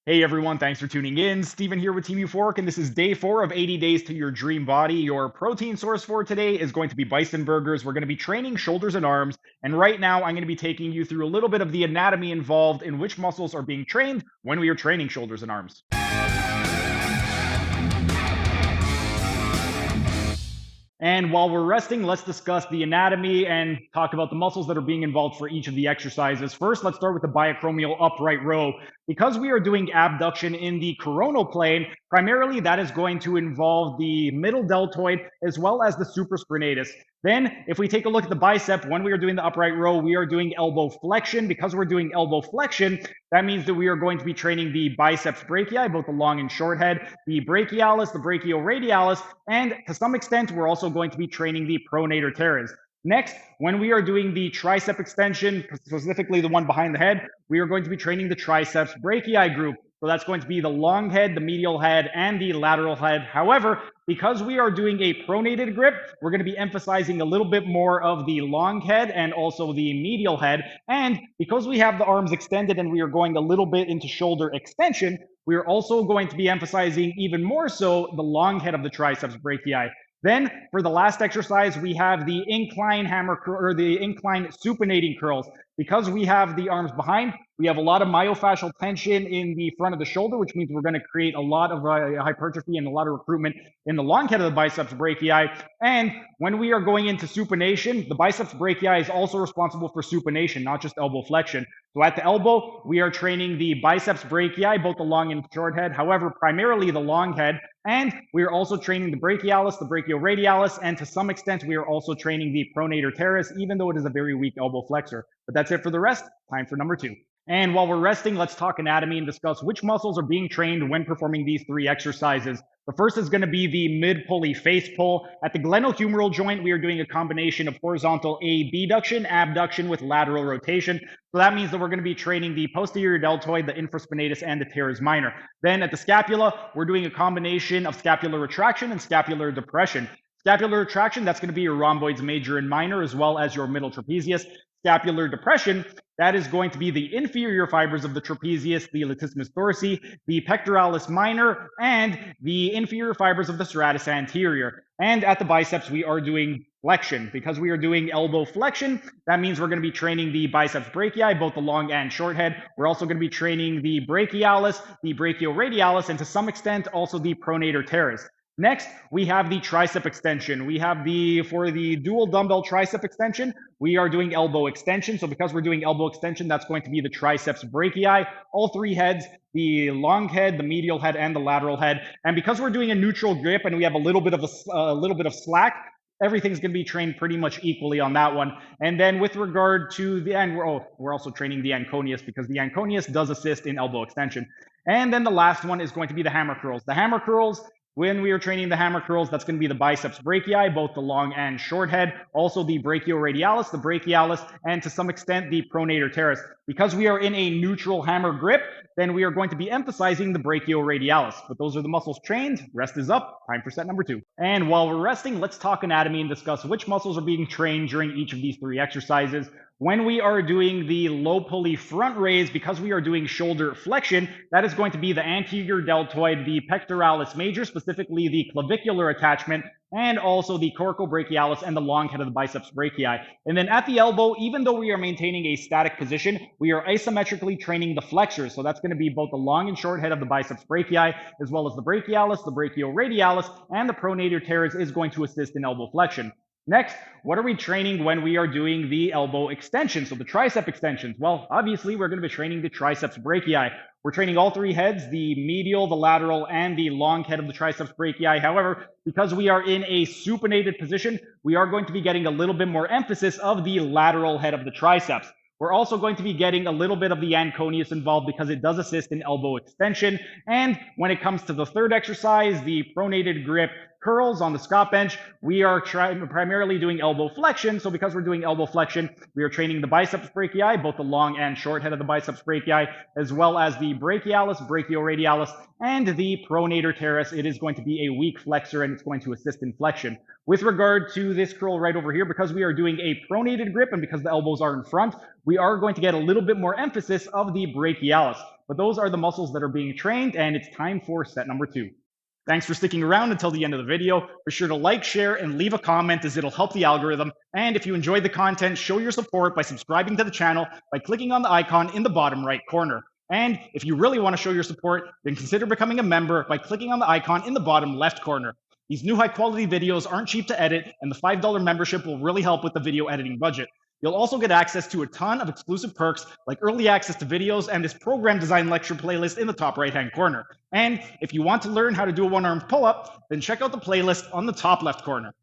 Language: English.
Hey everyone, thanks for tuning in. Steven here with Team Euphoric, and this is day 4 of 80 days to your dream body. Your protein source for today is going to be bison burgers. We're going to be training shoulders and arms, and right now I'm going to be taking you through a little bit of the anatomy involved in which muscles are being trained when we are training shoulders and arms. And while we're resting, let's discuss the anatomy and talk about the muscles that are being involved for each of the exercises. First, let's start with the biacromial upright row. Because we are doing abduction in the coronal plane, primarily that is going to involve the middle deltoid as well as the supraspinatus. Then, if we take a look at the bicep, when we are doing the upright row, we are doing elbow flexion. Because we're doing elbow flexion, that means that we are going to be training the biceps brachii, both the long and short head, the brachialis, the brachioradialis, and to some extent, we're also going to be training the pronator teres. Next, when we are doing the tricep extension, specifically the one behind the head, we are going to be training the triceps brachii group. So that's going to be the long head, the medial head, and the lateral head. However, because we are doing a pronated grip, we're going to be emphasizing a little bit more of the long head and also the medial head. And because we have the arms extended and we are going a little bit into shoulder extension, we are also going to be emphasizing even more so the long head of the triceps brachii. Then for the last exercise, we have the incline hammer or the incline supinating curls. Because we have the arms behind, we have a lot of myofascial tension in the front of the shoulder, which means we're going to create a lot of hypertrophy and a lot of recruitment in the long head of the biceps brachii. And when we are going into supination, the biceps brachii is also responsible for supination, not just elbow flexion. So at the elbow, we are training the biceps brachii, both the long and short head, however, primarily the long head. And we are also training the brachialis, the brachioradialis, and to some extent, we are also training the pronator teres, even though it is a very weak elbow flexor. But that's it for the rest. Time for number 2. And while we're resting, let's talk anatomy and discuss which muscles are being trained when performing these 3 exercises. The first is going to be the mid-pulley face pull. At the glenohumeral joint, we are doing a combination of horizontal abduction, abduction with lateral rotation. So that means that we're going to be training the posterior deltoid, the infraspinatus, and the teres minor. Then at the scapula, we're doing a combination of scapular retraction and scapular depression. Scapular retraction, that's going to be your rhomboids major and minor, as well as your middle trapezius. Scapular depression, that is going to be the inferior fibers of the trapezius, the latissimus dorsi, the pectoralis minor, and the inferior fibers of the serratus anterior. And at the biceps, we are doing flexion. Because we are doing elbow flexion, that means we're going to be training the biceps brachii, both the long and short head. We're also going to be training the brachialis, the brachioradialis, and to some extent, also the pronator teres. Next, we have the tricep extension. For the dual dumbbell tricep extension, we are doing elbow extension. So because we're doing elbow extension, that's going to be the triceps brachii, all 3 heads, the long head, the medial head, and the lateral head. And because we're doing a neutral grip and we have a little bit of slack, everything's going to be trained pretty much equally on that one. And then with regard to the end, we're also training the anconeus because the anconeus does assist in elbow extension. And then the last one is going to be the hammer curls. The hammer curls, when we are training the hammer curls, that's going to be the biceps brachii, both the long and short head, also the brachioradialis, the brachialis, and to some extent the pronator teres. Because we are in a neutral hammer grip, then we are going to be emphasizing the brachioradialis. But those are the muscles trained. Rest is up. Time for set number 2. And while we're resting, let's talk anatomy and discuss which muscles are being trained during each of these 3 exercises. When we are doing the low pulley front raise, because we are doing shoulder flexion, that is going to be the anterior deltoid, the pectoralis major, specifically the clavicular attachment, and also the coracobrachialis and the long head of the biceps brachii. And then at the elbow, even though we are maintaining a static position, we are isometrically training the flexors. So that's going to be both the long and short head of the biceps brachii, as well as the brachialis, the brachioradialis, and the pronator teres is going to assist in elbow flexion. Next, what are we training when we are doing the elbow extension? So the tricep extensions. Well, obviously, we're going to be training the triceps brachii. We're training all 3 heads, the medial, the lateral, and the long head of the triceps brachii. However, because we are in a supinated position, we are going to be getting a little bit more emphasis of the lateral head of the triceps. We're also going to be getting a little bit of the anconeus involved because it does assist in elbow extension. And when it comes to the 3rd exercise, the pronated grip curls on the Scott bench, we are primarily doing elbow flexion. So because we're doing elbow flexion, we are training the biceps brachii, both the long and short head of the biceps brachii, as well as the brachialis, brachioradialis, and the pronator teres. It is going to be a weak flexor and it's going to assist in flexion. With regard to this curl right over here, because we are doing a pronated grip and because the elbows are in front, we are going to get a little bit more emphasis of the brachialis. but those are the muscles that are being trained, and it's time for set number 2. Thanks for sticking around until the end of the video. Be sure to like, share, and leave a comment as it'll help the algorithm. And if you enjoyed the content, show your support by subscribing to the channel by clicking on the icon in the bottom right corner. And if you really want to show your support, then consider becoming a member by clicking on the icon in the bottom left corner. These new high quality videos aren't cheap to edit, and the $5 membership will really help with the video editing budget. You'll also get access to a ton of exclusive perks like early access to videos and this program design lecture playlist in the top right-hand corner. And if you want to learn how to do a one-armed pull-up, then check out the playlist on the top left corner.